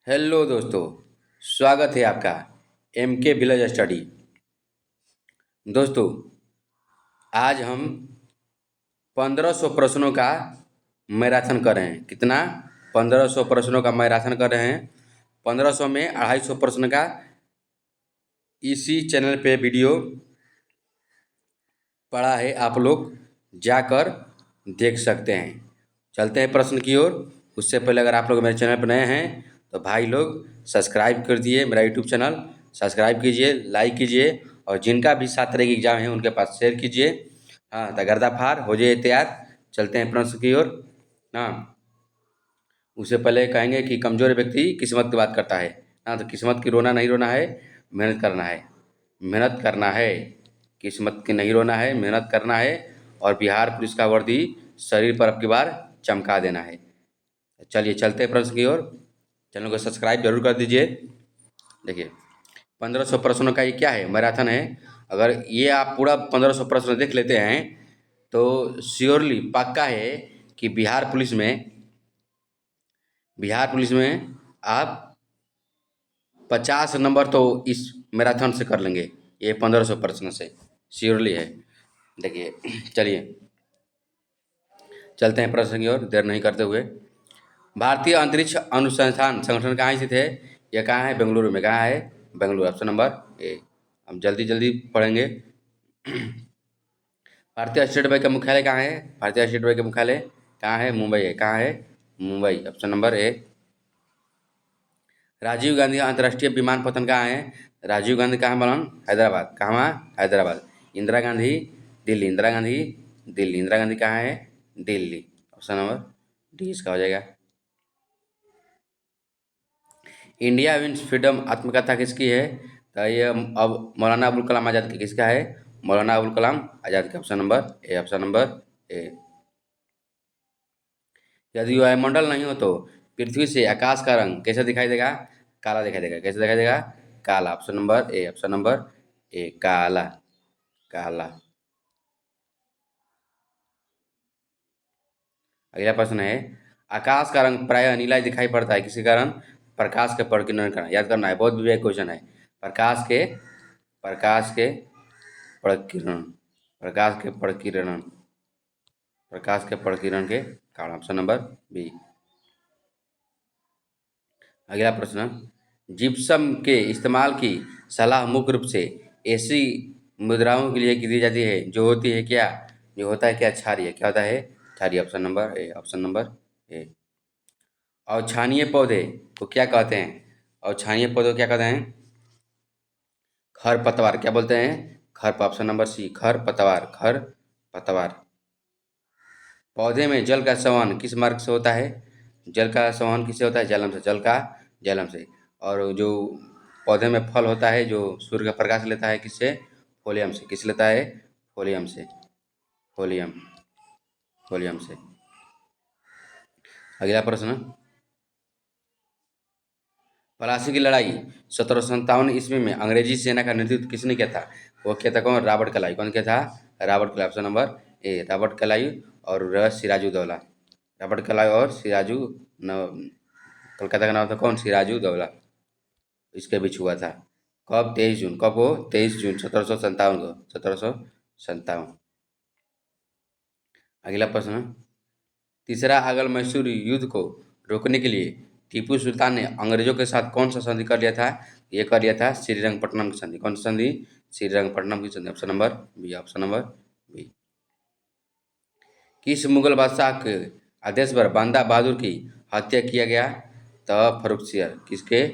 Hello दोस्तों, स्वागत है आपका एम के विलेज स्टडी। दोस्तों, आज हम 1500 प्रश्नों का मैराथन कर रहे हैं। कितना? 1500 प्रश्नों का मैराथन कर रहे हैं। 1500 में 250 प्रश्न का इसी चैनल पे वीडियो पड़ा है, आप लोग जाकर देख सकते हैं। चलते हैं प्रश्न की ओर। उससे पहले अगर आप लोग मेरे चैनल पर नए हैं तो भाई लोग सब्सक्राइब कर दिए मेरा यूट्यूब चैनल, सब्सक्राइब कीजिए, लाइक कीजिए और जिनका भी 7 तरह की एग्जाम है उनके पास शेयर कीजिए। हाँ, तो गर्दाफार हो जाइए तैयार। चलते हैं प्रश्न की ओर। हाँ, उससे पहले कहेंगे कि कमज़ोर व्यक्ति किस्मत की बात करता है। हाँ, तो किस्मत की रोना नहीं रोना है, मेहनत करना है। मेहनत करना है, किस्मत की नहीं रोना है, मेहनत करना है और बिहार पुलिस का वर्दी शरीर पर अब की बार चमका देना है। चलिए चलते हैं प्रश्न की ओर। चैनल को सब्सक्राइब जरूर कर दीजिए। देखिए, 1500 प्रश्नों का ये क्या है, मैराथन है। अगर ये आप पूरा 1500 प्रश्न देख लेते हैं तो श्योरली पक्का है कि बिहार पुलिस में आप 50 नंबर तो इस मैराथन से कर लेंगे। ये 1500 प्रश्न से श्योरली है। देखिए, चलिए चलते हैं प्रश्न की ओर देर नहीं करते हुए। भारतीय अंतरिक्ष अनुसंधान संगठन कहाँ स्थित है? यह कहाँ है? बेंगलुरु में। कहाँ है? बेंगलुरु, ऑप्शन नंबर ए। हम जल्दी जल्दी पढ़ेंगे। भारतीय स्टेट बैंक का मुख्यालय कहाँ है? भारतीय स्टेट बैंक का मुख्यालय कहाँ है? मुंबई है। कहाँ है? Mumbai, option number A. Rajiv Gandhi अंतर्राष्ट्रीय विमानपत्तन कहाँ है? राजीव गांधी कहाँ बना? हैदराबाद। कहाँ? हैदराबाद। इंदिरा गांधी दिल्ली। इंदिरा गांधी दिल्ली। इंदिरा गांधी कहाँ है? दिल्ली, ऑप्शन नंबर डी इसका हो जाएगा। इंडिया विंस फ्रीडम आत्मकथा किसकी है? तो ये अब मौलाना अबुल कलाम आज़ाद की। किसका है? मौलाना अबुल कलाम आज़ाद का, option number A. Option number ए। यदि वायुमंडल नहीं हो तो पृथ्वी से आकाश का रंग कैसे दिखाई देगा? काला दिखाई देगा। कैसे दिखाई देगा? काला, option number A. Option number ए, काला। काला। अगला प्रश्न है, आकाश का रंग प्रायः नीला दिखाई पड़ता है किसके कारण? प्रकाश के प्रकीर्णन कारण। याद करना है, बहुत विवेक क्वेश्चन है। प्रकाश के प्रकीर्णन। प्रकाश के प्रकीर्णन। प्रकाश के प्रकीर्णन के कारण, ऑप्शन नंबर बी। अगला प्रश्न, जिप्सम के इस्तेमाल की सलाह मुख्य रूप से ऐसी मुद्राओं के लिए की दी जाती है जो होती है क्या? जो होता है क्या? क्षारीय। क्या होता है? क्षारीय, option number A. Option number A. अक्षाणीय पौधे को क्या कहते हैं? अक्षाणीय पौधे को क्या कहते हैं? खरपतवार। क्या बोलते हैं? ऑप्शन नंबर सी, खरपतवार। खरपतवार। पौधे में जल का संवहन किस मार्ग से होता है? जल का संवहन किससे होता है? जलम से। जल का जलम से। और जो पौधे में फल होता है जो सूर्य का प्रकाश लेता है किससे? फोलियम से। किस लेता है? फोलियम से। फोलियम। फोलियम से। अगला प्रश्न, प्लासी की लड़ाई 1757 ईस्वी में अंग्रेजी सेना का नेतृत्व किसने किया था? वो किया था कौन? Robert Clive. कौन किया था? रॉबर्ट क्लाइव, ऑप्शन नंबर ए। रॉबर्ट क्लाइव और सिराजुद्दौला। रॉबर्ट क्लाइव और सिराजू न कोलकाता का नाम था कौन? सिराजुद्दौला। इसके बीच हुआ था। कब? 23 जून। कब हो? 23 जून 1757 को। 1757। अगला प्रश्न, तीसरा आगल मैसूर युद्ध को रोकने के लिए टीपू सुल्तान ने अंग्रेजों के साथ कौन सा संधि कर लिया था? ये कर लिया था श्रीरंगपट्टनम की संधि। कौन सी संधि? श्रीरंगपट्टनम की संधि, option number B. Option number B. किस मुगल बादशाह के आदेश पर बांदा बहादुर की हत्या किया गया? तो फर्रुखसियर। किसके?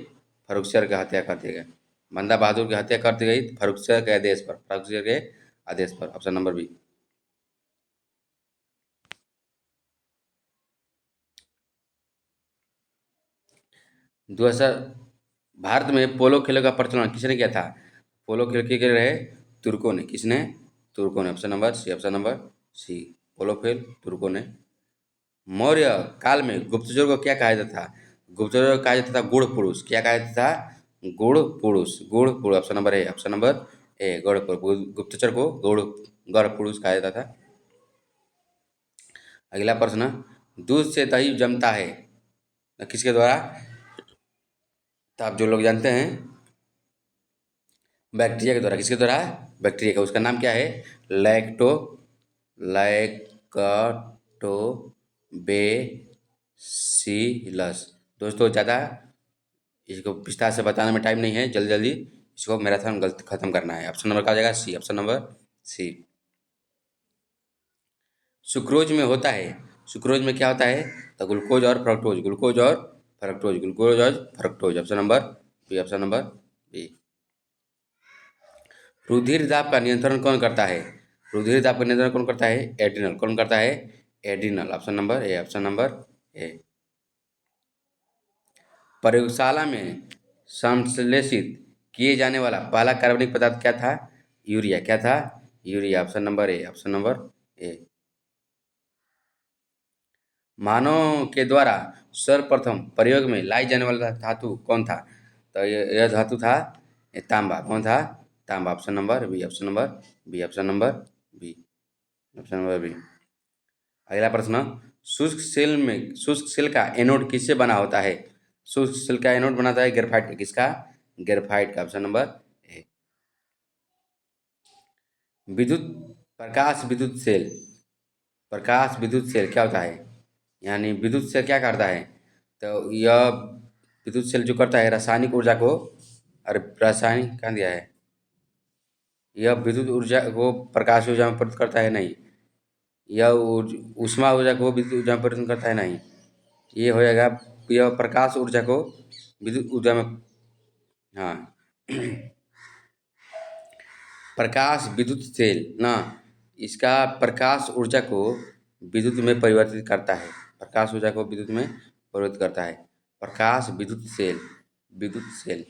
फर्रुखसियर की हत्या कर दिया गया। बांदा बहादुर की हत्या कर दी गई फर्रुखसियर के आदेश पर। फर्रुखसियर के आदेश पर, ऑप्शन नंबर बी। 2000 भारत में पोलो खेलों का प्रचलन किसने किया था? पोलो खेल के रहे तुर्कों ने। किसने? तुर्कों ने, option number C. Option number C, polo खेल तुर्कों ने। मौर्य काल में गुप्तचर को क्या कहा जाता था? गुप्तचर को कहा जाता था गुड़ पुरुष। क्या कहा जाता था? गुड़ पुरुष। गुड़ पुरुष, option number A. Option number ए, गढ़ पुरुष। गुप्तचर को गढ़ पुरुष कहा जाता था। अगला प्रश्न, दूध से दही जमता है किसके द्वारा? तो आप जो लोग जानते हैं बैक्टीरिया के द्वारा, किसके द्वारा? बैक्टीरिया का, उसका नाम क्या है? Lacto lactobacillus. दोस्तों ज़्यादा इसको विस्तार से बताने में टाइम नहीं है, जल्दी जल्दी इसको मैराथन गलत खत्म करना है। ऑप्शन नंबर क्या हो जाएगा? C. Option number C. Sucrose में होता है, सुक्रोज में क्या होता है? तो ग्लूकोज और फ्रक्टोज, ग्लूकोज और फ्रक्टोज, ग्लूकोज और fructose. Option number B. Option number B. रुधिर दाब का नियंत्रण कौन करता है? रुधिर दाब का नियंत्रण कौन करता है? एड्रिनल। कौन करता है? Adrenal. Option number A. Option number ए। प्रयोगशाला में संश्लेषित किए जाने वाला पहला कार्बनिक पदार्थ क्या था? यूरिया। क्या था? Urea. Option number A. Option number A. मानव के द्वारा सर्वप्रथम प्रयोग में लाई जाने वाला धातु कौन था? तो यह धातु था तांबा। कौन था? तांबा। Option number B. Option number B. Option number B. Option number B. अगला प्रश्न, शुष्क सेल का एनोड किससे बना होता है? शुष्क सेल का एनोड बनाता है ग्रेफाइट का। किसका? ग्रेफाइट का। ऑप्शन नंबर ए। विद्युत प्रकाश विद्युत सेल, प्रकाश विद्युत सेल क्या होता है? यानी विद्युत सेल क्या करता है? तो यह विद्युत सेल जो करता है रासायनिक ऊर्जा को, अरे रासायनिक कहाँ दिया है? यह विद्युत ऊर्जा को प्रकाश ऊर्जा में परिवर्तित करता है? नहीं। यह ऊष्मा ऊर्जा को विद्युत ऊर्जा में परिवर्तन करता है? नहीं। ये हो जाएगा, यह प्रकाश ऊर्जा को विद्युत ऊर्जा में, हाँ प्रकाश विद्युत सेल ना, इसका प्रकाश ऊर्जा को विद्युत में परिवर्तित करता है। प्रकाश ऊर्जा को विद्युत में परिवर्तित करता है। प्रकाश विद्युत सेल, विद्युत सेल,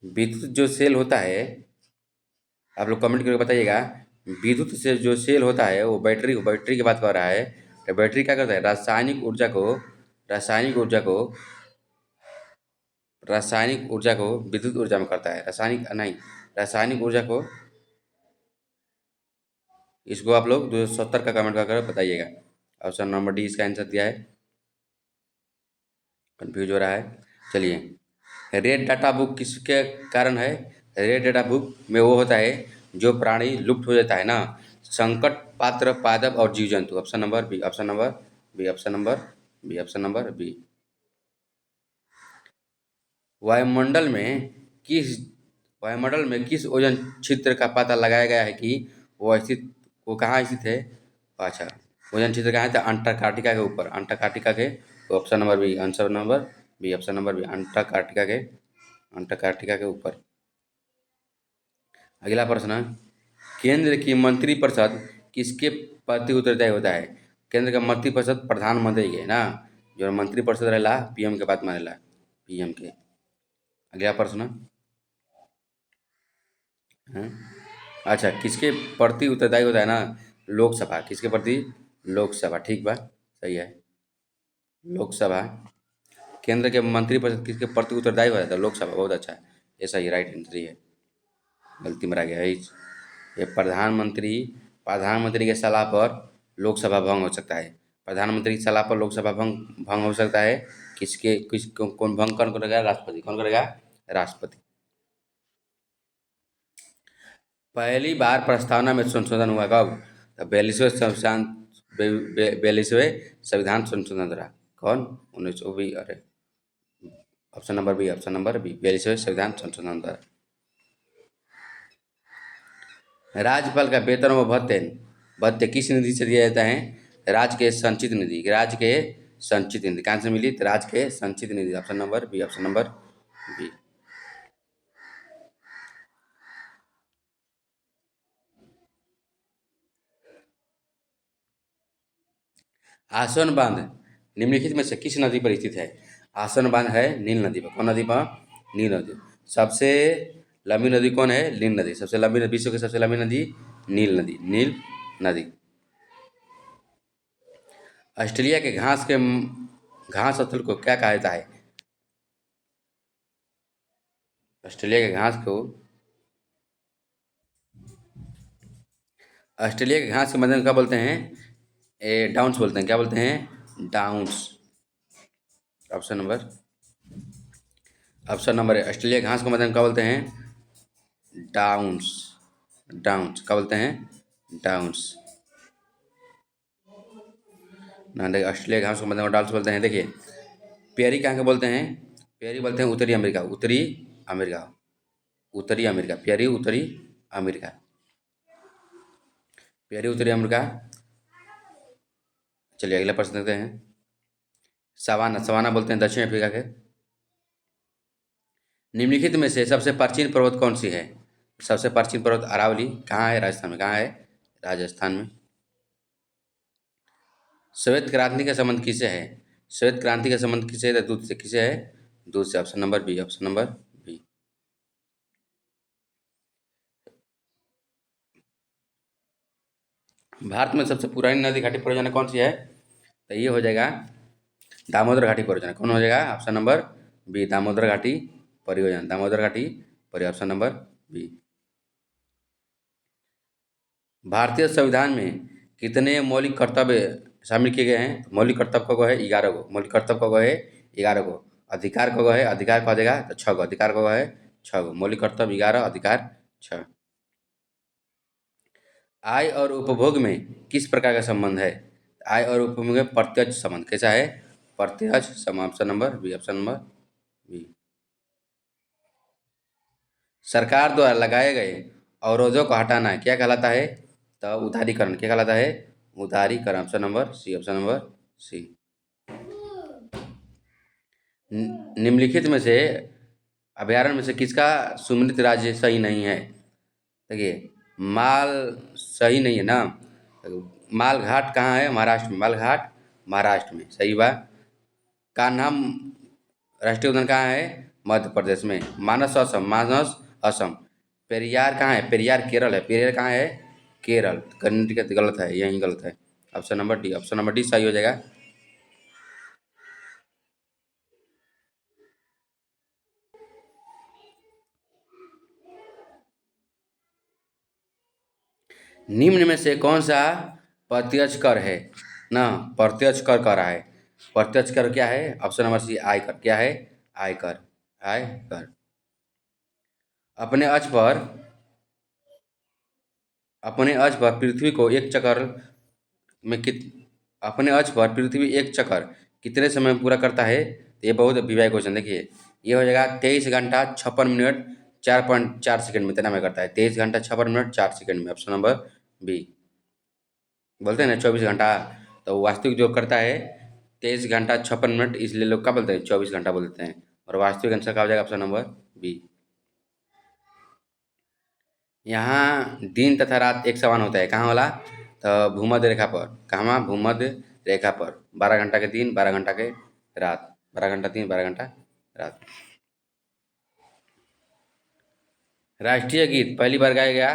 विद्युत जो सेल होता है, आप लोग कमेंट करके बताइएगा। विद्युत से जो सेल होता है वो बैटरी, बैटरी की बात कर रहा है। तो बैटरी क्या करता है? रासायनिक ऊर्जा को रासायनिक ऊर्जा को विद्युत ऊर्जा में करता है। रासायनिक नहीं, रासायनिक ऊर्जा को, इसको आप लोग 270 का कमेंट कर बताइएगा। ऑप्शन नंबर डी इसका आंसर दिया है। कंफ्यूज हो रहा है, चलिए। रेड डाटा बुक किसके कारण है? रेड डाटा बुक में वो होता है जो प्राणी लुप्त हो जाता है ना, संकट पात्र पादप और जीव जंतु। Option number B. Option number B. Option number B. Option number B. वायुमंडल में किस वायुमंडल में किस ओजोन क्षेत्र का पता लगाया गया है कि वो कहाँ स्थित है? अच्छा, ओजोन क्षेत्र कहाँ है? तो अंटार्कटिका के ऊपर, अंटार्कटिका के। तो option number B. Answer number B. Option number B. Antarctica के ऊपर। अगला प्रश्न, केंद्र की मंत्रिपरिषद किसके प्रति उत्तरदायी होता है? केंद्र का मंत्रिपरिषद प्रधानमंत्री के ना, जो मंत्रिपरिषद रहेला पीएम के बात मानेला, पीएम के। अगला प्रश्न, हैं? अच्छा, किसके प्रति उत्तरदायी होता है ना? लोकसभा। किसके प्रति? लोकसभा। ठीक बा, सही है। लोकसभा, केंद्र के मंत्रिपरिषद किसके प्रति उत्तरदायी होता है? तो लोकसभा। बहुत अच्छा है, ये सही राइट आंसर ही है। गलती में रह गया है ये। प्रधानमंत्री, प्रधानमंत्री के सलाह पर लोकसभा भंग हो सकता है। प्रधानमंत्री की सलाह पर लोकसभा भंग भंग हो सकता है। कौन भंग कौन करेगा? राष्ट्रपति। कौन करेगा? राष्ट्रपति। पहली बार प्रस्तावना में संशोधन हुआ कब? तो 42वें संविधान संशोधन द्वारा। कौन? 1920। अरे option number B. Option number B. 42वें संविधान संशोधन द्वारा। राज्यपाल का वेतन व भत्ते, भत्ते किस निधि से दिया जाता है? राज्य के संचित निधि। राज्य के संचित निधि कहाँ से मिली? तो राज्य के संचित निधि। Option number B. Option number B. आसवन बांध निम्नलिखित में से किस नदी पर स्थित है? आसवन बांध है नील नदी पर। कौन नदी पर? नील नदी। सबसे लंबी नदी कौन है? नील नदी। सबसे लंबी नदी, विश्व की सबसे लंबी नदी नील नदी, नील नदी। ऑस्ट्रेलिया के घास स्थल को क्या कहा जाता है? ऑस्ट्रेलिया के घास को, ऑस्ट्रेलिया के घास के मैदान को क्या बोलते हैं? डाउन्स बोलते हैं। क्या बोलते हैं? Downs. Option number option number है ऑस्ट्रेलिया घास को मध्य में क्या बोलते हैं? डाउन्स। डाउन्स क्या बोलते हैं? डाउन्स। ना देखिए, ऑस्ट्रेलिया घास को मध्य में डाउन्स बोलते हैं। देखिए, पेरी कहाँ के बोलते हैं? पेरी बोलते हैं उत्तरी अमेरिका। उत्तरी अमेरिका। उत्तरी अमेरिका। पेरी उत्तरी अमेरिका। पेरी उत्तरी अमेरिका। चलिए अगला प्रश्न देखते हैं। सवाना। सवाना बोलते हैं दक्षिण अफ्रीका के। निम्नलिखित में से सबसे प्राचीन पर्वत कौन सी है? सबसे प्राचीन पर्वत अरावली कहाँ है? राजस्थान में। कहाँ है? राजस्थान में। श्वेत क्रांति का संबंध किसे है? श्वेत क्रांति का संबंध किसे है? दूध से। किसे है? दूध से। Option number B. Option number B. Bharat में सबसे पुरानी नदी घाटी परियोजना कौन सी है? तो ये हो जाएगा दामोदर घाटी परियोजना। कौन हो जाएगा? ऑप्शन नंबर बी, दामोदर घाटी परियोजना। दामोदर घाटी परियोजना। Option number B. भारतीय संविधान में कितने मौलिक कर्तव्य शामिल किए गए हैं? मौलिक कर्तव्य को है 11 गो। मौलिक कर्तव्य को है 11 गो। अधिकार को है, अधिकार को देगा तो 6 गो। अधिकार को है 6 गो। मौलिक कर्तव्य 11, अधिकार 6। आय और उपभोग में किस प्रकार का संबंध है? आय और उपभोग में प्रत्यक्ष संबंध। कैसा है? प्रत्यक्ष संबंध। Option number B. Option number B. सरकार द्वारा लगाए गए अवरोधों को हटाना क्या कहलाता है? तो उदारीकरण। क्या कहलाता है? उदारीकरण। Option number C. Option number C. निम्नलिखित में से अभ्यारण्य में से किसका सुमिलित राज्य सही नहीं है? देखिए, माल सही नहीं है ना। मालघाट कहाँ है? महाराष्ट्र में। मालघाट महाराष्ट्र में, सही बात। कान्हा राष्ट्रीय उद्यान कहाँ है? मध्य प्रदेश में। मानस असम। मानस असम। पेरियार कहाँ है? पेरियार केरल है। पेरियार कहाँ है? केरल। कर्नाटक गलत है, यहीं गलत है। Option number D. Option number D सही हो जाएगा। निम्न में से कौन सा प्रत्यक्ष कर है? ना, प्रत्यक्ष कर कह रहा है। प्रत्यक्ष कर क्या है? ऑप्शन नंबर सी, आयकर। क्या है? आयकर। आयकर। अपने अक्ष पर अपने अक्ष पर पृथ्वी को एक चक्कर में अपने अक्ष पर पृथ्वी एक चक्कर कितने समय में पूरा करता है? ये बहुत विवाह क्वेश्चन। देखिए, ये हो जाएगा 23 घंटा 56 मिनट 4.4 सेकंड में। इतना में करता है 23 घंटा 56 मिनट 4 सेकंड में। Option number B. बोलते हैं ना 24 घंटा, तो वास्तविक जो करता है 23 घंटा 56 मिनट, इसलिए लोग क्या बोलते हैं? 24 घंटा बोलते हैं। और वास्तविक आंसर क्या हो जाएगा? Option number B. यहाँ दिन तथा रात एक समान होता है। कहाँ वाला? तो भूमध्य रेखा पर। कहाँ? भूमध्य रेखा पर। 12 घंटा के दिन, 12 घंटा के रात। 12 घंटा दिन, 12 घंटा रात। राष्ट्रीय गीत पहली बार गाया गया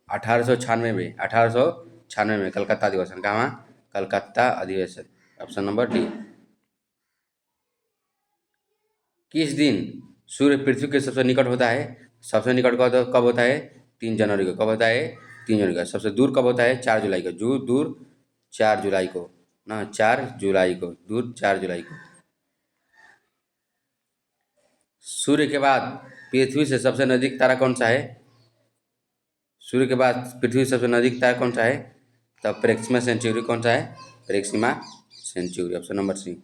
1896 में। 1896 में कलकत्ता अधिवेशन। कहाँ? कलकत्ता अधिवेशन। Option number D. किस दिन सूर्य पृथ्वी के सबसे निकट होता है? सबसे निकट कब होता है? 3 जनवरी को। कब होता है? 3 जनवरी को। सबसे दूर कब होता है? 4 जुलाई को। दूर 4 जुलाई को ना, 4 जुलाई को। दूर 4 जुलाई को। सूर्य के बाद पृथ्वी से सबसे नजदीक तारा कौन सा है? सूर्य के बाद पृथ्वी से सबसे नजदीक तारा कौन सा है? तब प्रेक्सिमा सेंचुरी। कौन सा है? Proxima Centauri. Option number C.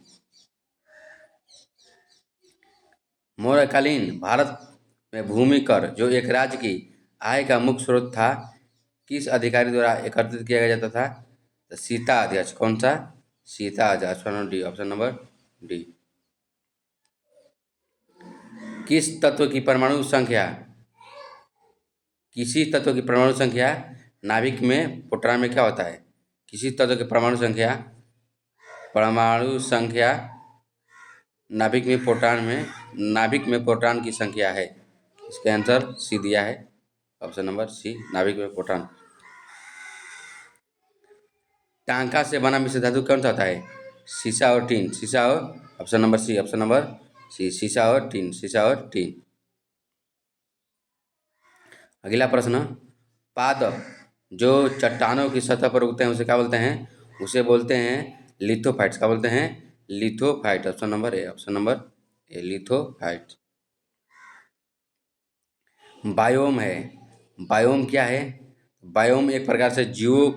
मौर्यकालीन भारत में भूमि कर जो एक राज्य की आय का मुख्य स्रोत था, किस अधिकारी द्वारा एकत्रित किया जाता था? तो सीता अध्यक्ष। कौन सा? सीता अध्यक्ष। Option number D. Option number D. किस तत्व की परमाणु संख्या किसी तत्व की परमाणु संख्या नाभिक में प्रोटॉन में क्या होता है? किसी तत्व की परमाणु संख्या नाभिक में प्रोटॉन की संख्या है। इसका आंसर सी दिया है। ऑप्शन नंबर सी, नाभिक में प्रोटॉन। टांका से बना मिश्र धातु कौन सा होता है? सीसा और टीन। सीसा और option number C. Option number C, सीसा और टीन। सीसा और टीन। अगला प्रश्न। पादप जो चट्टानों की सतह पर उगते हैं उसे क्या बोलते हैं? उसे बोलते हैं लिथोफाइट्स। क्या बोलते हैं? Lithophyte. Option number A. Option number A, lithophyte. Biome है। बायोम क्या है? बायोम एक प्रकार से जीवों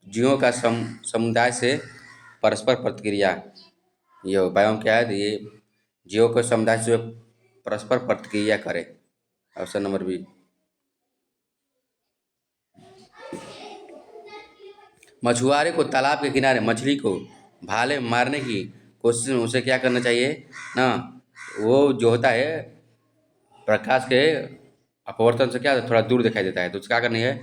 जीवों का समुदाय से परस्पर प्रतिक्रिया। ये बायोम क्या है? तो ये जीवों के समुदाय से परस्पर प्रतिक्रिया करे। Option number B. मछुआरे को तालाब के किनारे मछली को भाले में मारने की कोशिश में उसे क्या करना चाहिए ना? वो जो होता है प्रकाश के अपवर्तन से क्या थोड़ा दूर दिखाई देता है, तो उसे क्या करनी है?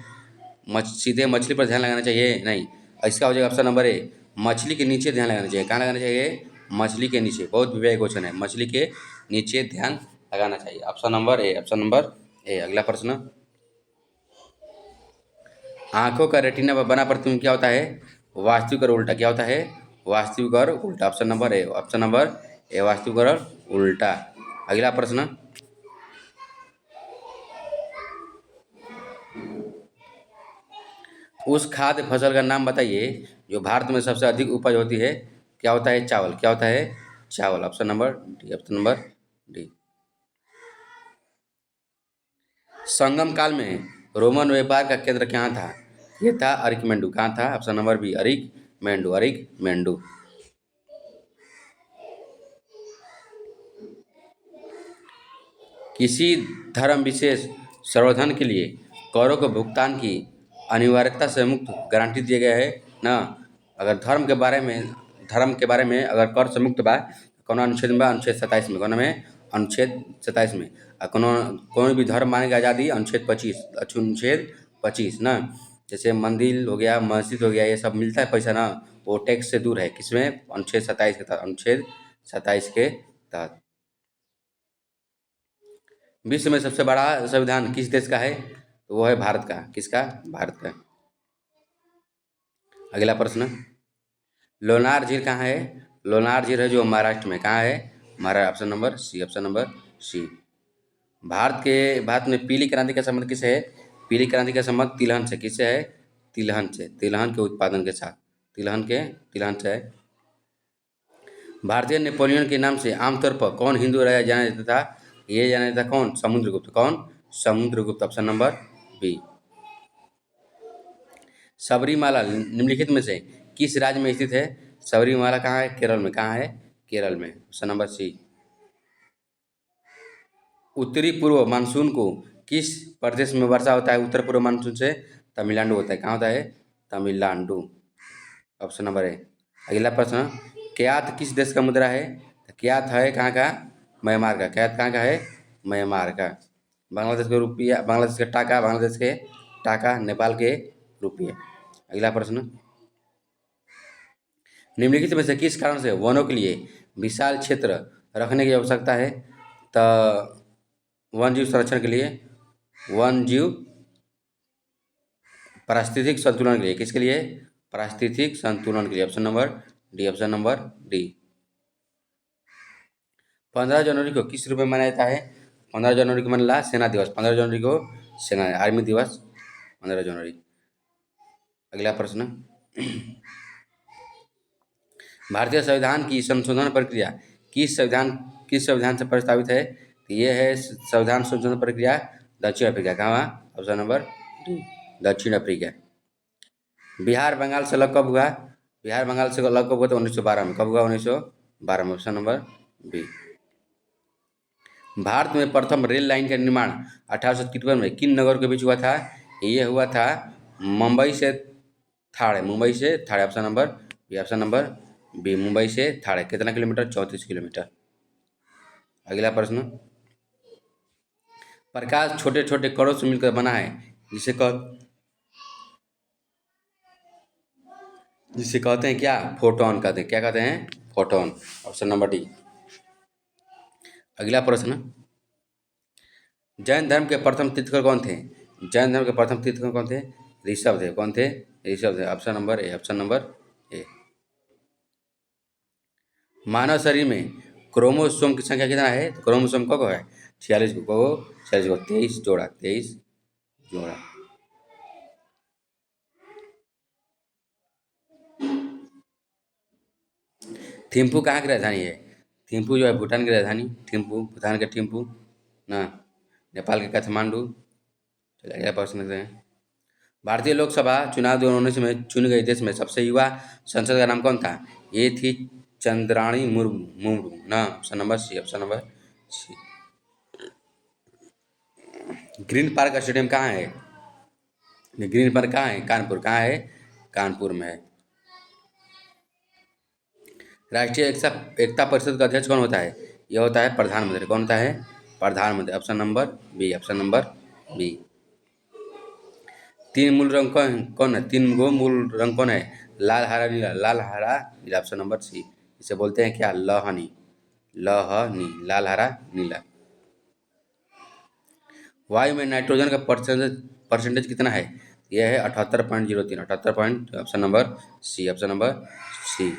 सीधे मछली पर ध्यान लगाना चाहिए नहीं। इसका हो जाएगा ऑप्शन नंबर ए, मछली के नीचे ध्यान लगाना चाहिए। कहाँ लगाना चाहिए? मछली के नीचे। बहुत विवेक क्वेश्चन है, मछली के नीचे ध्यान लगाना चाहिए। Option number A, option number A. अगला प्रश्न, आंखों का रेटिना पर बना प्रतिबिंब क्या होता है? वास्तविक और उल्टा। क्या होता है? वास्तविक और उल्टा। Option number A, option number ए, वास्तविक और उल्टा। अगला प्रश्न, उस खाद्य फसल का नाम बताइए जो भारत में सबसे अधिक उपज होती है। क्या होता है? चावल। क्या होता है? चावल। Option number D, option number D. Sangam काल में रोमन व्यापार का केंद्र कहाँ था? ये था अरिकमेंडू। कहाँ था? Option number B, Arikamedu, Arikamedu. किसी धर्म विशेष संवर्धन के लिए करों के भुगतान की अनिवार्यता से मुक्त गारंटी दिया गया है ना? अगर धर्म के बारे में अगर कर से मुक्त बा, कौन अनुच्छेद में बा? अनुच्छेद 27 में। कौन में? अनुच्छेद 27 में। और कोई भी धर्म मांगेगा आज़ादी, अनुच्छेद 25, अनुच्छेद 25 ना। जैसे मंदिर हो गया, मस्जिद हो गया, ये सब मिलता है पैसा ना, वो टैक्स से दूर है। किसमें? अनुच्छेद 27 के तहत, अनुच्छेद 27 के तहत। विश्व में सबसे बड़ा संविधान किस देश का है? तो वो है भारत का। किसका? भारत का। अगला प्रश्न, लोनार झील कहाँ है? लोनार झील है जो महाराष्ट्र में। कहाँ है? Maharashtra. Option number C, option number C. Bharat में पीली क्रांति का संबंध किससे है? पीली क्रांति का संबंध तिलहन से। किससे है? तिलहन से। तिलहन के उत्पादन के साथ। तिलहन से है। भारतीय नेपोलियन के नाम से आमतौर पर कौन हिंदू राजा जाना जाता था? ये जाना जाता था कौन? समुद्रगुप्त। कौन? Samudragupta. Option number B. Sabarimala निम्नलिखित में से किस राज्य में स्थित है? सबरीमाला कहाँ है? केरल में। कहाँ है? केरल में। Option number C. उत्तरी पूर्व मानसून को किस प्रदेश में वर्षा होता है? उत्तर पूर्व मानसून से तमिलनाडु होता है। कहाँ होता है? तमिलनाडु। Option number A. अगला प्रश्न, क्यात किस देश का मुद्रा है? क्यात है कहाँ का? म्यांमार का। क्यात कहाँ का है? म्यांमार का। बांग्लादेश के रुपया, बांग्लादेश के टाका, बांग्लादेश के टाका, नेपाल के रुपये। अगला प्रश्न, निम्नलिखित में से किस कारण से वनों के लिए विशाल क्षेत्र रखने की आवश्यकता है? तो वन जीव संरक्षण के लिए, वन जीव पारिस्थितिक संतुलन के लिए। किसके लिए? पारिस्थितिक संतुलन के लिए। Option number D, option number D. 15 जनवरी को किस रूप में मनाया जाता है? 15 जनवरी को मनाला सेना दिवस। 15 जनवरी को सेना आर्मी दिवस, 15 जनवरी। अगला प्रश्न, भारतीय संविधान की संशोधन प्रक्रिया किस संविधान से प्रस्तावित है? तो ये है संविधान संशोधन प्रक्रिया दक्षिण अफ्रीका। कहाँ? ऑप्शन नंबर डी, दक्षिण अफ्रीका। बिहार बंगाल से अलग कब हुआ? बिहार बंगाल से अलग कब हुआ? तो 1912 में। कब हुआ? 1912 में। Option number B. भारत में प्रथम रेल लाइन का निर्माण 1853 में किन नगरों के बीच हुआ था? ये हुआ था मुंबई से थाणे। मुंबई से Thane. Option number B, option number B, Mumbai से थाणे। कितना किलोमीटर? 34 किलोमीटर। अगला प्रश्न, प्रकाश छोटे छोटे कणों से मिलकर बना है जिसे कहते हैं क्या? फोटोन कहते हैं। क्या कहते हैं? फोटोन। Option number D. अगला प्रश्न, जैन धर्म के प्रथम तीर्थंकर कौन थे? जैन धर्म के प्रथम तीर्थंकर कौन थे? ऋषभ थे। कौन थे? ऋषभ थे। Option number A, option number A. मानव शरीर में क्रोमोसोम की संख्या कितना है? तो क्रोमोसोम को है 46 को 46 को 23 जोड़ा, 23 जोड़ा। थिम्पू कहाँ की राजधानी है? थिम्पू जो है भूटान की राजधानी। थिम्पू, भूटान के थिम्पू ना। नेपाल के काठमांडू। चलिए अगला प्रश्न देखते हैं। भारतीय लोकसभा चुनाव 2019 में चुन गए देश में सबसे युवा संसद का नाम कौन था? ये थी चंद्राणी मुर्मू मुर्मू ना। Option number C. Option number C. Green Park Stadium कहाँ है? ये ग्रीन पार्क कहाँ है? कानपुर। कहाँ है? कानपुर में है। राष्ट्रीय एकता परिषद का अध्यक्ष कौन होता है? यह होता है प्रधानमंत्री। कौन होता है? प्रधानमंत्री। Option number B. Option number B. तीन मूल रंग कौन कौन है? तीन गो मूल रंग कौन है? लाल हरा नीला। लाल हरा नीला। ऑप्शन नंबर सी। इसे बोलते हैं क्या? लहनी। लहनी। लाल हरा नीला। वायु में नाइट्रोजन का परसेंटेज कितना है? यह है 78.03। 78 option number C. Option number C.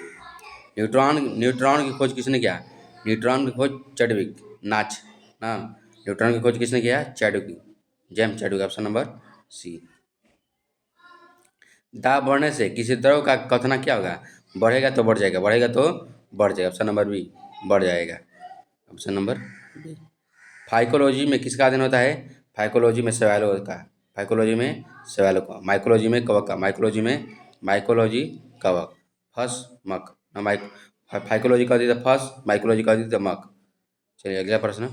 Neutron की खोज किसने किया? न्यूट्रॉन की खोज चैडविक नाच ना। न्यूट्रॉन की खोज किसने किया? Chadwick. James Chadwick. Option number C. दाब बढ़ने से किसी द्रव का कथना क्या होगा? बढ़ेगा तो बढ़ जाएगा। बढ़ेगा तो बढ़ जाएगा। Option number B. बढ़ जाएगा। Option number B. फाइकोलॉजी में किसका अध्ययन होता है? फाइकोलॉजी में शैवालों का। फाइकोलॉजी में शैवालों का। माइकोलॉजी में कवक का। माइकोलॉजी कवक। फस मक ना। फाइकोलॉजी का दी फस, माइकोलॉजी का दी मक। चलिए अगला प्रश्न।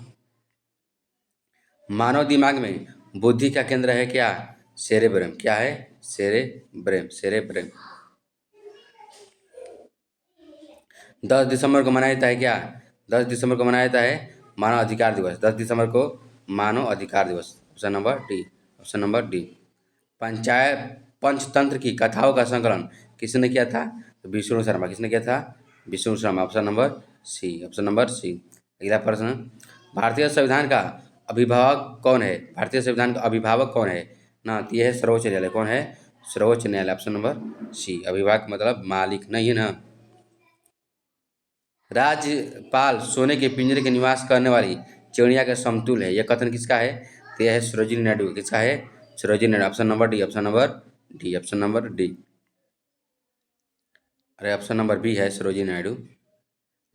मानव दिमाग में बुद्धि का केंद्र है क्या? सेरेब्रम। क्या है? सेरेब्रम। सेरेब्रम। 10 दिसंबर को मनाया जाता है क्या? 10 दिसंबर को मनाया जाता है मानव अधिकार दिवस। 10 दिसंबर को मानव अधिकार दिवस। Option number D. Option number D. Panchayat Panchatantra की कथाओं का संकलन किसने किया था? विष्णु शर्मा। किसने किया था? Vishnu Sharma. Option number C. Option number C. अगला प्रश्न। भारतीय संविधान का अभिभावक कौन है? भारतीय संविधान का अभिभावक कौन है ना? ये है सर्वोच्च न्यायालय। कौन है? सर्वोच्च न्यायालय। Option number C. अभिभावक मतलब मालिक नहीं है ना। राज्यपाल सोने के पिंजरे के निवास करने वाली चिड़िया के समतुल्य है। यह कथन किसका है? तो यह है सरोजिनी नायडू। किसका है? Sarojini Naidu. Option number D. Option number D. Option number D. अरे ऑप्शन नंबर बी है सरोजिनी नायडू।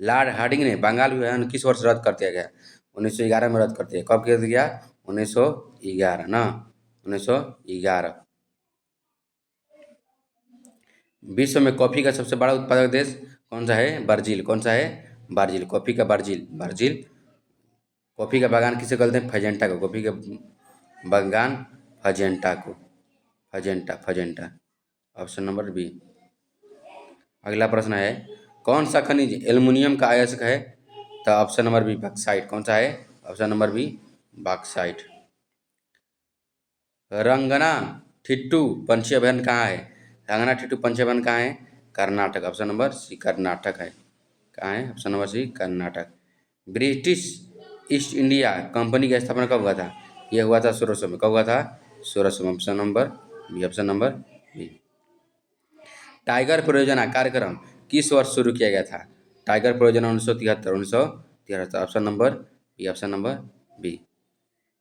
लॉर्ड हार्डिंग ने बंगाल विभाजन किस वर्ष रद्द कर दिया गया? 1911 में रद्द कर दिया। कब कर दिया? 1911 ना। 1911। विश्व में कॉफी का सबसे बड़ा उत्पादक देश कौन सा है? ब्राजील। कौन सा है? ब्राजील। कॉफी का ब्राजील। ब्राजील। कॉफी का बागान किसे कहते हैं? फजेंटा को। कॉफी का बागान फजेंटा को। फजेंटा। फजेंटा। Option number B. अगला प्रश्न है। कौन सा खनिज एल्युमिनियम का अयस्क है? तो ऑप्शन नंबर बी बॉक्साइट। कौन सा है? Option number B bauxite. Ranganathittu पंछी अभयारण्य कहाँ है? रंगना ठिट्टू पंछी अभयारण्य कहाँ है? Karnataka. Option number C Karnataka है। कहाँ है? Option number C Karnataka. British East India company की स्थापना कब हुआ था? यह हुआ था 1600 में। कब हुआ था? 1600 में। Option number B. Option number B. Tiger परियोजना कार्यक्रम किस वर्ष शुरू किया गया था? टाइगर परियोजना 1973। 1973। Option number B. Option number B.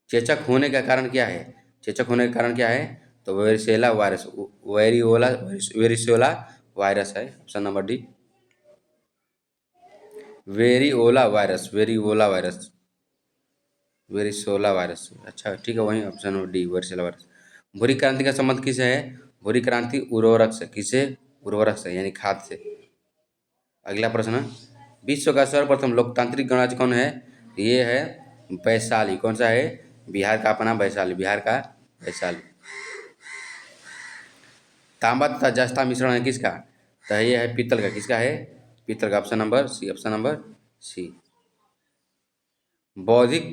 चेचक होने का कारण क्या है? चेचक होने का कारण क्या है? तो varicella virus. Variola varicella virus है। Option number D. Variola virus. Variola virus. Varicella virus. अच्छा ठीक है, वही option number D varicella virus. भूरी क्रांति का संबंध किससे है? भूरी क्रांति उर्वरक से। किसे? उर्वरक से यानी खाद से। अगला प्रश्न। विश्व का सर्वप्रथम लोकतांत्रिक गणराज्य कौन है? ये है वैशाली। कौन सा है? बिहार का अपना वैशाली। बिहार का वैशाली। तांबा तथा जस्ता मिश्रण है किसका? तो ये है पीतल का। किसका है? पीतल का। Option number C. Option number C. बौद्धिक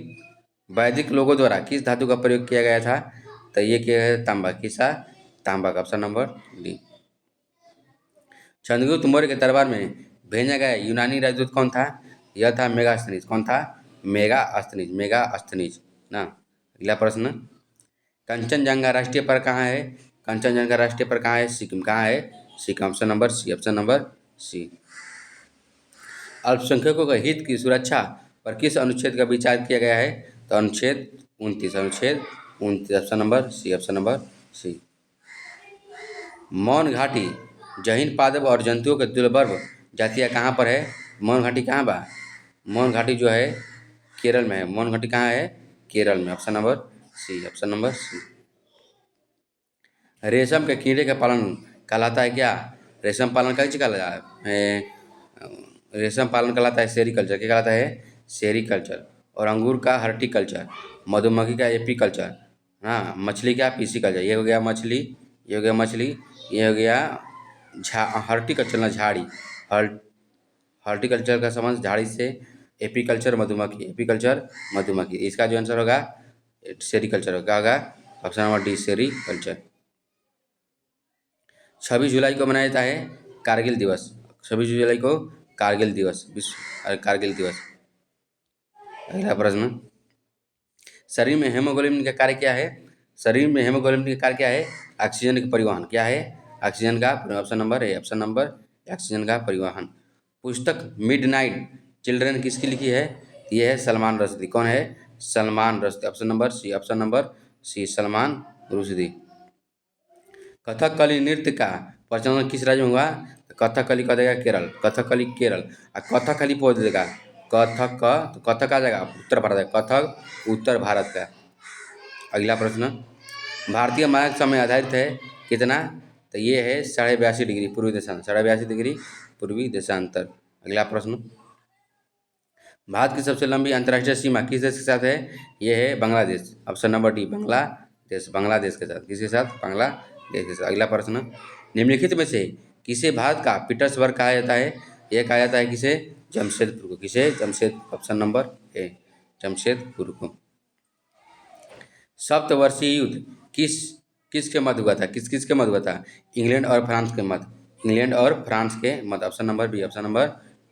वैदिक लोगों द्वारा किस धातु का प्रयोग किया गया था? तो ये क्या है? तांबा। किसा? तांबा का। Option number D. Chandragupta Maurya के दरबार में भेजा गया यूनानी राजदूत कौन था? यह था मेगास्थनीज। कौन था? मेगास्थनीज। मेगास्थनीज ना। अगला प्रश्न। कंचनजंगा राष्ट्रीय पार्क कहाँ है? कंचनजंगा राष्ट्रीय पार्क कहाँ है? सिक्किम। कहाँ है? Sikkim. Option number C. Option number C. अल्पसंख्यकों के हित की सुरक्षा पर किस अनुच्छेद का विचार किया गया है? तो अनुच्छेद 29। अनुच्छेद 29। Option number C. Option number C. मौन घाटी जहीन पादप और जंतुओं के दुर्लभ जातियाँ कहाँ पर है? मौन घाटी कहाँ बा? मौन घाटी जो है केरल में है। मौन घाटी कहाँ है? केरल में। Option number C, option number C. रेशम के कीड़े का पालन कहलाता है क्या? रेशम पालन कैसे कहलाता है? रेशम पालन कहलाता है सेरीकल्चर। क्या कहलाता है? सेरीकल्चर। और अंगूर का हर्टिकल्चर, मधुमक्खी का एपीकल्चर, हाँ, मछली का पीसीकल्चर। ये हो गया मछली, ये हो गया मछली, ये हो गया हर्टिकल्चर ना झाड़ी। हॉर्टिकल्चर का संबंध झाड़ी से, एपीकल्चर मधुमक्खी, एपीकल्चर मधुमक्खी। इसका जो आंसर होगा सेरीकल्चर होगा। क्या होगा? Option number D, sericulture. 26 जुलाई को मनाया जाता है कारगिल दिवस। 26 जुलाई को कारगिल दिवस, विश्व कारगिल दिवस। अगला प्रश्न, शरीर में हेमोग्लोबिन का कार्य क्या है? शरीर में हेमोग्लोबिन का कार्य क्या है? ऑक्सीजन का परिवहन। क्या है? ऑक्सीजन का। Option number A, option number oxygen का परिवहन। पुस्तक मिडनाइट चिल्ड्रन किसकी लिखी है? ये है सलमान रश्दी। कौन है? Salman Rushdie. Option number C, option number C, Salman Rushdie. Kathakali नृत्य का प्रचलन किस राज्य में हुआ? कथकली कह देगा केरल, कथकली केरल। और कथकली बोल देगा कथक का, तो कथक आ जाएगा उत्तर भारत है, कथक उत्तर भारत का। अगला प्रश्न, भारतीय मानक समय आधारित है कितना? तो ये है 82.5 डिग्री पूर्वी देशांतर, 82.5 डिग्री पूर्वी देशांतर। अगला प्रश्न, भारत की सबसे लंबी अंतर्राष्ट्रीय सीमा किस देश के साथ है? ये है Bangladesh. Option number D, Bangladesh, Bangladesh के साथ। किसके साथ? बांग्लादेश के साथ। अगला प्रश्न, निम्नलिखित में से किसे भारत का पीटर्सबर्ग कहा जाता है? यह कहा जाता है किसे? जमशेदपुर को। किसे? जमशेद। ऑप्शन नंबर ए, जमशेदपुर को। सप्तवर्षीय युद्ध किसके मध्य हुआ था? किस किस के मध्य हुआ था? इंग्लैंड और फ्रांस के मध्य, इंग्लैंड और फ्रांस के मध्य। Option number B, option number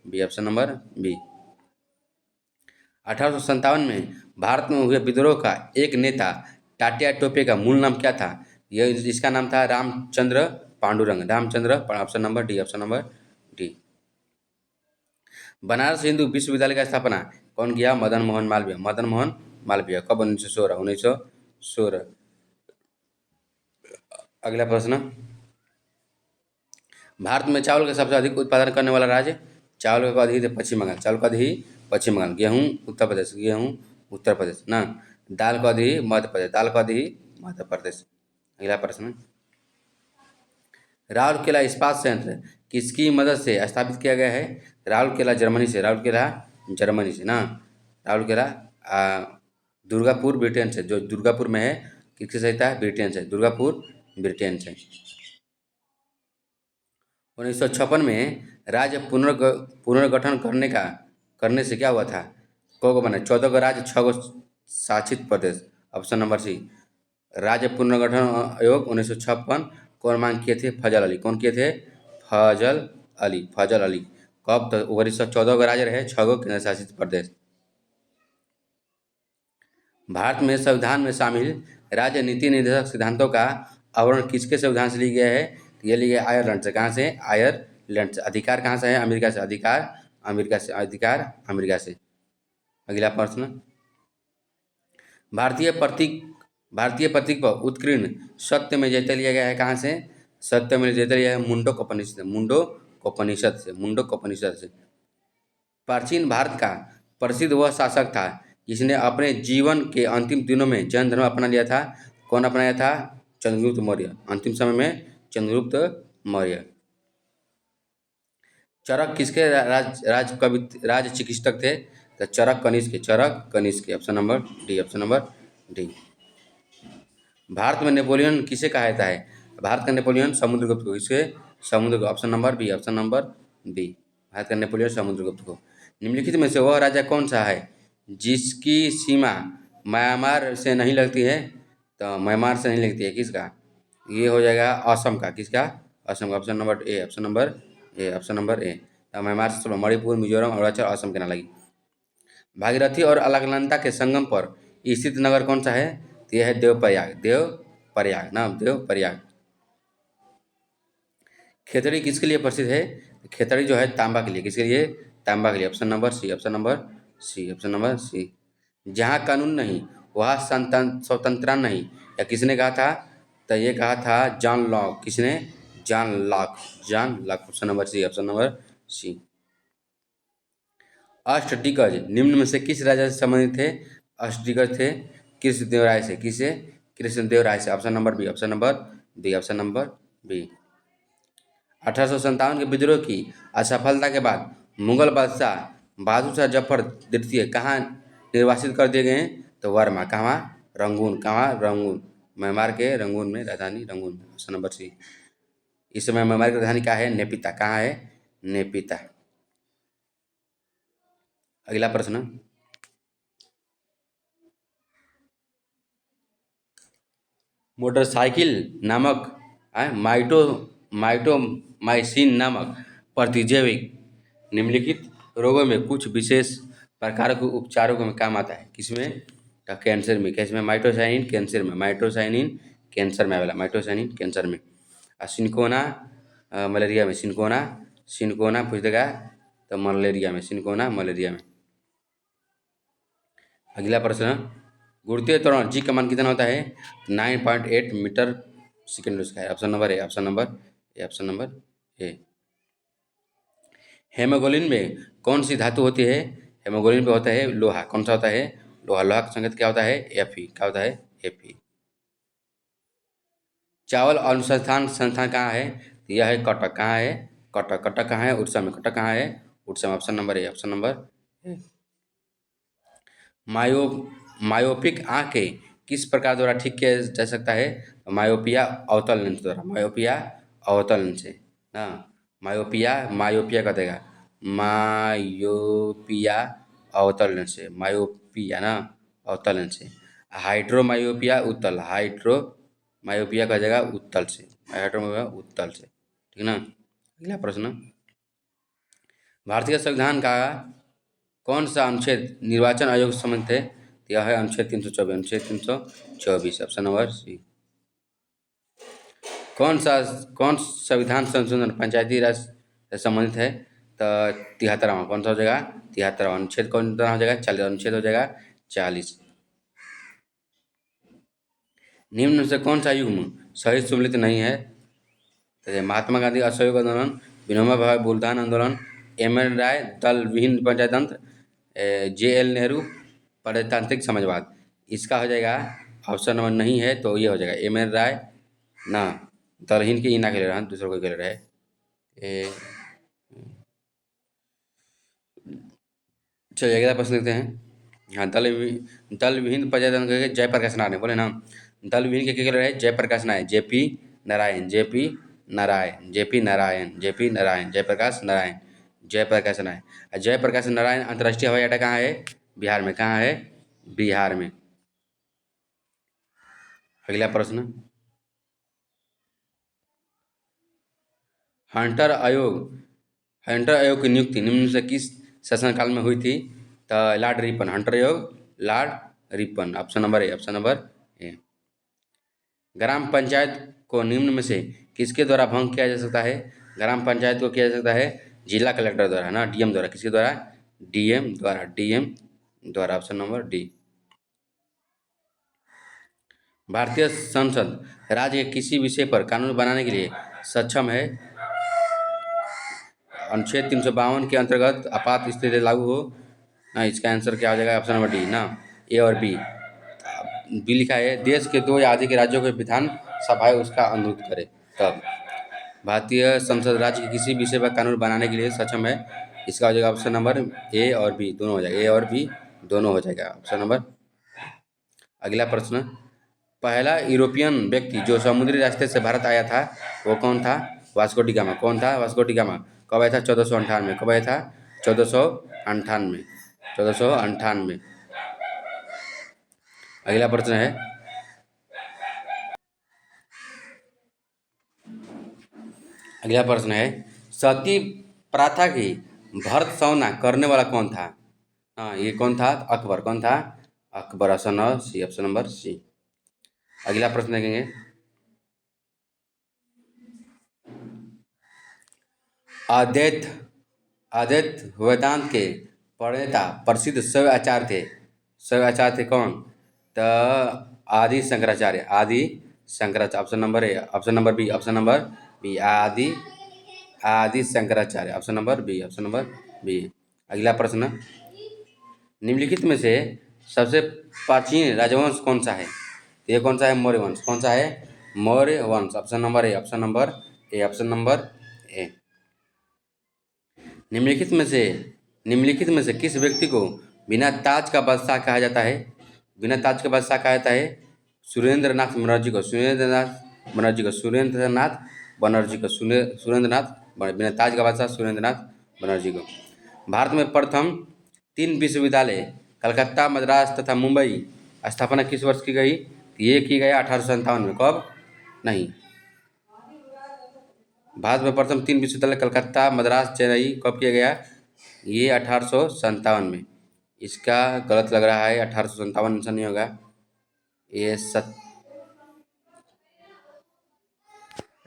B, option number B. 1857 में भारत में हुए विद्रोह का एक नेता टाटिया टोपे का मूल नाम क्या था? यह इसका नाम था Ramchandra Pandurang, Ramchandra. Option number D, option number D. Banaras Hindu विश्वविद्यालय का स्थापना कौन किया? मदन मोहन मालवीय, मदन मोहन मालवीय। कब? 1916, 1916। अगला प्रश्न, भारत में चावल का सबसे अधिक उत्पादन करने वाला राज्य? चावल का अधिक पश्चिम बंगाल, चावल का अधिक पश्चिम बंगाल। गेहूँ उत्तर प्रदेश, गेहूँ उत्तर प्रदेश ना। दाल का अधिक मध्य प्रदेश, दाल का अधिक मध्य प्रदेश। अगला प्रश्न, राउरकेला इस्पात संयंत्र किसकी मदद से स्थापित किया गया है? राउरकेला जर्मनी से, राउरकेला जर्मनी से ना। राउरकेला दुर्गापुर ब्रिटेन से, जो दुर्गापुर में है किसकी सहायता है? ब्रिटेन से, दुर्गापुर ब्रिटेन से। 1956 में राज्य पुनर्गठन करने से क्या हुआ था? को बना? 14 का राज्य, 6 शासित प्रदेश। ऑप्शन नंबर सी, राज्य पुनर्गठन आयोग 1956 कौन मांग किए थे? फजल अली। कौन किए थे? फजल अली, फजल अली। कब? तो 1914 का राज्य रहे, 6 केंद्र शासित प्रदेश। भारत में संविधान में शामिल राज्य नीति निर्देशक सिद्धांतों का आवरण किसके संविधान से लिया गया है? ये लिया गया आयरलैंड से। कहाँ से? आयरलैंड से। अधिकार कहाँ से है? अमेरिका से। अधिकार अमेरिका से, अधिकार अमेरिका से। अगला प्रश्न, भारतीय प्रतीक पर उत्कीर्ण सत्य में जयते लिया गया है। कहाँ से? सत्य में जयते लिया है मुंडकोपनिषद, मुंडकोपनिषद से, मुंडकोपनिषद से। प्राचीन भारत का प्रसिद्ध वह शासक था जिसने अपने जीवन के अंतिम दिनों में जैन धर्म अपना लिया था। कौन अपनाया था? चंद्रगुप्त मौर्य। अंतिम समय में चंद्रगुप्त मौर्य। चरक किसके राज चिकित्सक थे? तो Charak Kanishka, Charak Kanishka. Option number D, option number D. Bharat में नेपोलियन किसे कहा जाता है? भारत का नेपोलियन समुद्रगुप्त को। किसे? Samudragupta. Option number B, option number B. Bharat का नेपोलियन समुद्रगुप्त को। निम्नलिखित में से वह राजा कौन सा है जिसकी सीमा म्यांमार से नहीं लगती है? तो म्यांमार से नहीं लगती है, किसका? ये हो जाएगा असम का। किसका? असम का। Option number A, option number A, option number A. Myanmar से मणिपुर, मिजोरम, अरुणाचल, असम के ना लगी। भागीरथी और अलकनंदा के संगम पर स्थित नगर कौन सा है? तो यह है देवप्रयाग, देवप्रयाग ना, देवप्रयाग। खेतड़ी किसके लिए प्रसिद्ध है? खेतड़ी जो है तांबा के लिए। किसके लिए? तांबा के लिए। Option number C, option number C, option number C. जहाँ कानून नहीं वहाँ स्वतंत्रता नहीं, या किसने कहा था? तो ये कहा था जॉन लॉक। किसने? John Locke, John Locke. Option number C, option number C. अष्टदिग्गज निम्न में से किस राजा से संबंधित थे? अष्टदिग्गज थे कृष्णदेवराय से, किसे? कृष्णदेवराय से। Option number B, option number B, option number B. 1857 के विद्रोह की असफलता के बाद मुगल बादशाह बहादुर शाह जफर द्वितीय कहाँ निर्वासित कर दिए गए? तो वर्मा। कहाँ? रंगून। कहाँ? रंगून। म्यांमार के रंगून में, राजधानी रंगून में। Option number C. इस समय म्यांमार की राजधानी क्या है? नेपिता। कहाँ है? नेपिता। अगला प्रश्न, मोटरसाइकिल नामक माइटो माइटोमाइसिन नामक प्रतिजैविक निम्नलिखित रोगों में कुछ विशेष प्रकार के उपचारों में काम आता है। किसमें? तो कैंसर में। किसमें? माइटोसाइनिन कैंसर में। माइटोसाइनिन कैंसर में आवेला। माइटोसाइनिन कैंसर में। सिनकोना मलेरिया में। सिनकोना सिनकोना पूछ देगा तो मलेरिया में। सिनकोना मलेरिया में। अगला प्रश्न, गुरुत्वीय त्वरण जी का मान कितना होता है? 9.8 मीटर सेकेंड उसका है। Option number A, option number A, option number A. Haemoglobin में कौन सी धातु होती है? हेमोग्लोबिन में होता है लोहा। कौन सा होता है? लोहा। लोहा का संकेत क्या होता है? Fe। क्या होता है? Fe। चावल अनुसंधान संस्थान कहाँ है? तो यह है कटक। कहाँ है? कटक। कटक कहाँ है? उड़ीसा में। कटक कहाँ है? उड़ीसा में। Option number A, option number A. मायो मायोपिक आंखें किस प्रकार द्वारा ठीक किया जा सकता है? तो मायोपिया अवतल लेंस द्वारा। मायोपिया अवतल लेंस से ना। मायोपिया मायोपिया का देगा मायोपिया अवतल लेंस से। मायोपिया ना अवतल लेंस से। हाइड्रोमायोपिया उत्तल। हाइड्रो मायोपिया का जगह उत्तल से। हाइड्रोमायोपिया उत्तल से। ठीक ना। अगला प्रश्न, भारतीय संविधान का कौन सा अनुच्छेद निर्वाचन आयोग से संबंधित है? तो यह है अनुच्छेद 324। अनुच्छेद 324। Option number C. कौन सा कौन संविधान संशोधन पंचायती राज से संबंधित है? तो 73वां। कौन सा हो जाएगा? 73वां। अनुच्छेद कौन सा हो जाएगा? 40। अनुच्छेद हो जाएगा 40। निम्न में से कौन सा युग्म सही सम्मिलित नहीं है? तो महात्मा गांधी असहयोग आंदोलन, विनोबा भावे बलिदान आंदोलन, एम.एन. राय दल विहीन पंचायत तंत्र, जे.एल. नेहरू प्रजातांत्रिक समाजवाद। इसका हो जाएगा ऑप्शन नंबर नहीं है तो ये हो जाएगा एम.एन. राय ना दलहीन के इना खेल रहा है, दूसरों को खेल रहा है। चलिए अगला प्रश्न देखते हैं। हाँ, दल विहीन पंचायत तंत्र के जयप्रकाश नारायण बोले ना। दल विहीन के खेल रहे हैं जयप्रकाश नारायण। जेपी नारायण। जेपी नारायण। जेपी नारायण। जेपी नारायण। जयप्रकाश नारायण। जयप्रकाश नारायण। जयप्रकाश नारायण अंतर्राष्ट्रीय हवाई अड्डा कहाँ है? बिहार में। कहाँ है? बिहार में। अगला प्रश्न, हंटर आयोग हंटर आयोग की नियुक्ति निम्न में से किस शासनकाल में हुई थी? तो लॉर्ड रिपन। हंटर आयोग Lord Ripon. Option number A, option number A. ग्राम पंचायत को निम्न में से किसके द्वारा भंग किया जा सकता है? ग्राम पंचायत को किया जा सकता है जिला कलेक्टर द्वारा ना, डीएम द्वारा। किसके द्वारा? डीएम द्वारा। डीएम द्वारा। Option number D. भारतीय संसद राज्य के किसी विषय पर कानून बनाने के लिए सक्षम है? अनुच्छेद 352 के अंतर्गत आपात स्थिति लागू हो ना। इसका आंसर क्या हो जाएगा? ऑप्शन नंबर डी ना, ए और बी। बी लिखा है देश के 2 या अधिक राज्यों के विधान सभाएं उसका अनुरोध करे तब। भारतीय संसद राज्य के किसी विषय पर कानून बनाने के लिए सक्षम है। इसका हो जाएगा ऑप्शन नंबर ए और बी दोनों हो जाएगा। ए और बी दोनों हो जाएगा। Option number. अगला प्रश्न, पहला यूरोपियन व्यक्ति जो समुद्री रास्ते से भारत आया था वो कौन था? Vasco D gamma. कौन था? Vasco D gamma. कब आया था? 1498। कब आया था? 1498। 1498। अगला प्रश्न है, अगला प्रश्न है सती प्रथा की भर्त्सना करने वाला कौन था? हाँ, ये कौन था? अकबर। कौन था? Akbar. Option number C. Option number C. अगला प्रश्न देखेंगे, अद्वैत अद्वैत वेदांत के प्रणेता प्रसिद्ध शैव आचार्य थे। शैव आचार्य थे कौन? तो Adi Shankaracharya. Adi Shankaracharya. Option number A, option number B, option number B. Adi Adi Shankaracharya. Option number B, option number B. अगला प्रश्न, निम्नलिखित में से सबसे प्राचीन राजवंश कौन सा है? तो ये कौन सा है? मौर्य वंश। कौन सा है? मौर्य वंश। Option number A, option number A, option number ए। निम्नलिखित में से निम्नलिखित में से किस व्यक्ति को बिना ताज का बादशाह कहा जाता है? बिना ताज का बादशाह कहा जाता है सुरेंद्रनाथ बनर्जी को। सुरेंद्रनाथ बनर्जी को। सुरेंद्रनाथ बनर्जी को। बिना ताज का बादशाह सुरेंद्रनाथ बनर्जी को। भारत में प्रथम 3 विश्वविद्यालय कलकत्ता, मद्रास तथा मुंबई स्थापना किस वर्ष की गई? ये की गई 1857 में। कब? नहीं। भारत में प्रथम 3 विश्वविद्यालय कलकत्ता, मद्रास, चेन्नई कब किया गया? ये 1857 में। इसका गलत लग रहा है, 1857 आंसर नहीं होगा। ये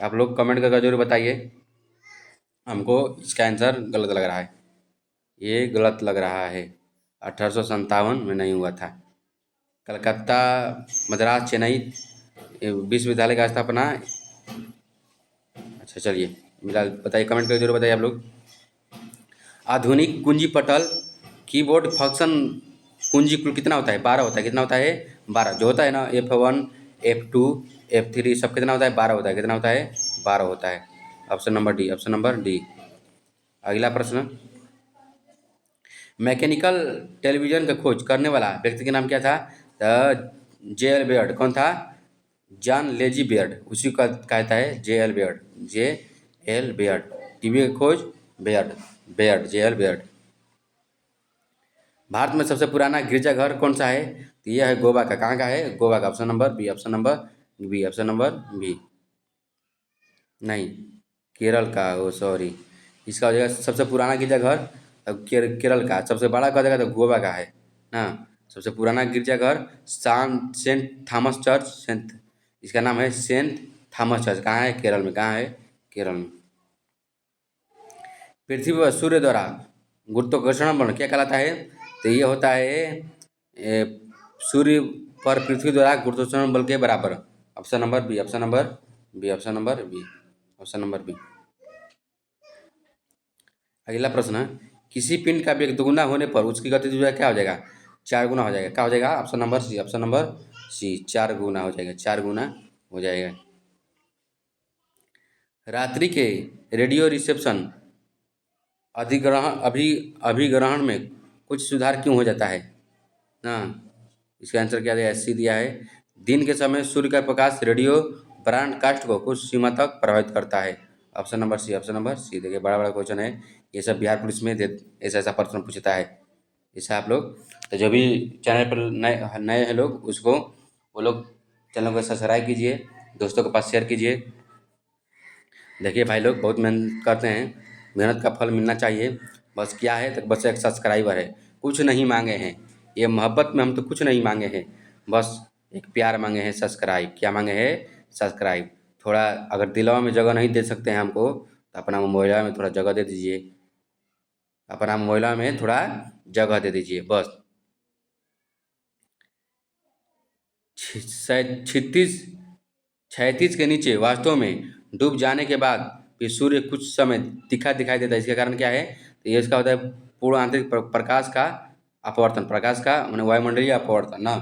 आप लोग कमेंट करके जरूर बताइए, हमको इसका आंसर गलत लग रहा है। ये गलत लग रहा है, 1857 में नहीं हुआ था। कलकत्ता, मद्रास, चेन्नई विश्वविद्यालय का स्थापना। अच्छा चलिए, मिला बताइए, कमेंट करके जरूर बताइए आप लोग। आधुनिक कुंजी पटल कीबोर्ड फंक्शन कुंजी कुल कितना होता है? 12 होता है। कितना होता है? 12 जो होता है ना, F1, F2, F3 सब कितना होता है? 12 होता है। कितना होता है? 12 होता है। Option number D, option number D. अगला प्रश्न, मैकेनिकल टेलीविजन का खोज करने वाला व्यक्ति का नाम क्या था? J.L. बेयर्ड। कौन था? जॉन लेजी बेयर्ड, उसी का कहता है J.L. Baird. J.L. Baird. TV की खोज बेयर्ड, J.L. बेयर्ड। भारत में सबसे पुराना गिरजाघर कौन सा है? तो यह है गोवा का। कहाँ का है? गोवा का। Option number B, option number B, option number B. नहीं, केरल का। ओ सॉरी, इसका हो जाएगा सबसे पुराना गिरजाघर केरल का। सबसे बड़ा का जगह तो गोवा का है ना। सबसे पुराना गिरजाघर सेंट थॉमस चर्च, इसका नाम है सेंट थॉमस चर्च। कहाँ है? केरल में। कहाँ है? केरल में। पृथ्वी पर सूर्य द्वारा गुरुत्वाकर्षण बल क्या कहलाता है? तो ये होता है सूर्य पर पृथ्वी द्वारा गुरुत्वाकर्षण बल के बराबर। Option number B, option number B, option number B, option number B. अगला प्रश्न है, किसी पिंड का वेग दुगुना होने पर उसकी गति जो है क्या हो जाएगा? 4 गुना हो जाएगा। क्या हो जाएगा? Option number C, option number C, 4 गुना हो जाएगा। 4 गुना हो जाएगा। रात्रि के रेडियो रिसेप्शन अभिग्रहण में कुछ सुधार क्यों हो जाता है ना? इसका आंसर क्या दिया? सी दिया है। दिन के समय सूर्य का प्रकाश रेडियो ब्रॉडकास्ट को कुछ सीमा तक प्रभावित करता है। Option number C, option number C. देखिए, बड़ा बड़ा क्वेश्चन है ये सब, बिहार पुलिस में ऐसा ऐसा प्रश्न पूछता है। ऐसा आप लोग तो जो भी चैनल पर नए नए हैं लोग, उसको वो लोग चैनल को सब्सक्राइब कीजिए, दोस्तों के पास शेयर कीजिए। देखिए भाई लोग बहुत मेहनत करते हैं, मेहनत का फल मिलना चाहिए। बस क्या है, तो बस एक सब्सक्राइबर है, कुछ नहीं मांगे हैं। ये मोहब्बत में हम तो कुछ नहीं मांगे हैं, बस एक प्यार मांगे हैं, सब्सक्राइब। क्या मांगे हैं? सब्सक्राइब। थोड़ा अगर दिलवा में जगह नहीं दे सकते हैं हमको, तो अपना मोबाइल में थोड़ा जगह दे दीजिए, अपना मोबाइल में थोड़ा जगह दे दीजिए बस। 36 के नीचे वास्तव में डूब जाने के बाद फिर सूर्य कुछ समय दिखाई देता है। इसका कारण क्या है? तो ये इसका होता है पूर्ण आंतरिक प्रकाश का अपवर्तन। प्रकाश का मैंने वायुमंडलीय अपवर्तन ना।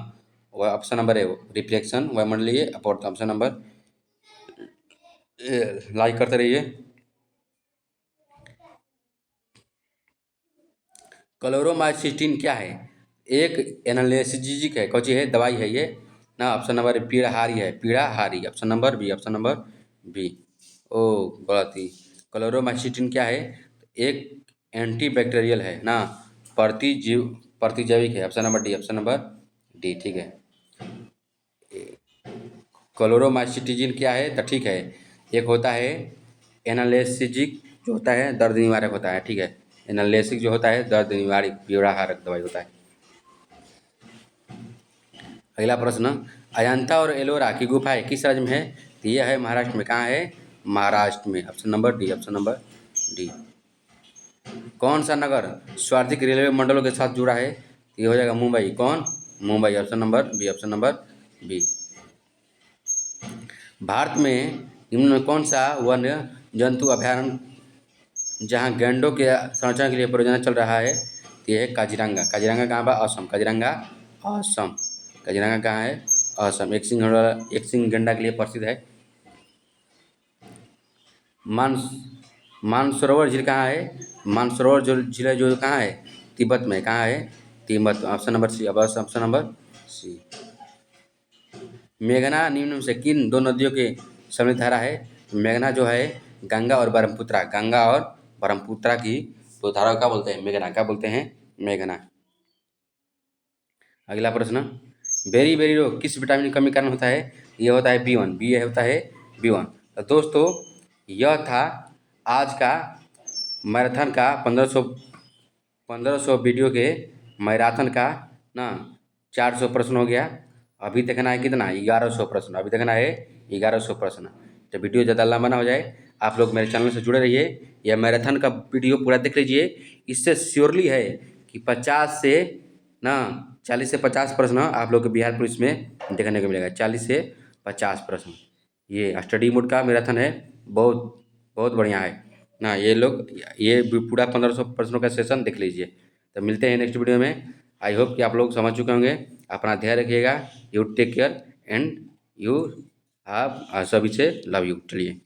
ऑप्शन नंबर है रिफ्लेक्शन, वायुमंडलीय अपवर्तन। ऑप्शन नंबर लाइक करते रहिए। क्लोरोमाइसिटिन क्या है? एक एनाल्जेसिक है, कौन सी है? दवाई है ये ना। ऑप्शन नंबर पीड़ाहारी है, पीड़ाहारी। Option number B, option number B. ओ गलत ही। क्लोरोमाइसिटिन क्या है? एक एंटीबैक्टीरियल है ना, प्रतिजैविक है। Option number D, option number D. ठीक है, क्लोरोमाइसिटिन क्या है? तो ठीक है, एक होता है एनाल्जेसिक जो होता है दर्द निवारक होता है। ठीक है, एनाल्जेसिक जो होता है दर्द निवारक पीड़ाहारक दवाई होता है। अगला प्रश्न, अजंता और एलोरा की गुफाएं किस राज्य में है? तो यह है महाराष्ट्र में। कहाँ है? महाराष्ट्र में। Option number D, option number D. कौन सा नगर स्वार्थिक रेलवे मंडलों के साथ जुड़ा है? तो ये हो जाएगा मुंबई। कौन? Mumbai. Option number B, option number B. Bharat में निम्न में कौन सा वन्य जंतु अभयारण्य जहाँ गैंडों के संरक्षण के लिए परियोजना चल रहा है? तो ये है काजीरंगा। काजीरंगा कहाँ बा? असम। काजीरंगा असम। काजीरंगा कहाँ है? असम। एक सिंह गैंडा के लिए प्रसिद्ध है। मानस मानसरोवर झील कहाँ है? मानसरोवर जो झील है जो कहाँ है? तिब्बत में। कहाँ है? तिब्बत। Option number C. अब ऑप्शन नंबर सी। मेघना निम्न से किन दो नदियों के सम्मिलित धारा है? मेघना जो है गंगा और ब्रह्मपुत्रा, गंगा और ब्रह्मपुत्रा की दो धाराओं का बोलते हैं मेघना। क्या बोलते हैं? मेघना। अगला प्रश्न, बेरी बेरी रोग किस विटामिन की कमी के कारण होता है? ये होता है B1। बी होता है B1। तो दोस्तों यह था आज का मैराथन का 1500 वीडियो के मैराथन का ना 400 प्रश्न हो गया। अभी देखना है कितना? 1100 प्रश्न। अभी देखना है 1100 प्रश्न। तो वीडियो ज़्यादा लंबा ना हो जाए, आप लोग मेरे चैनल से जुड़े रहिए। यह मैराथन का वीडियो पूरा देख लीजिए। इससे श्योरली है कि 50 से ना 40 से 50 प्रश्न आप लोग को बिहार पुलिस में देखने को मिलेगा। 40 से 50 प्रश्न। ये स्टडी मोड का मैराथन है। बहुत बहुत बढ़िया है ना। ये पूरा 1500 प्रश्नों का सेशन देख लीजिए। तो मिलते हैं नेक्स्ट वीडियो में। आई होप कि आप लोग समझ चुके होंगे। अपना ध्यान रखिएगा। You take care and you आप सभी से लव यू। चलिए।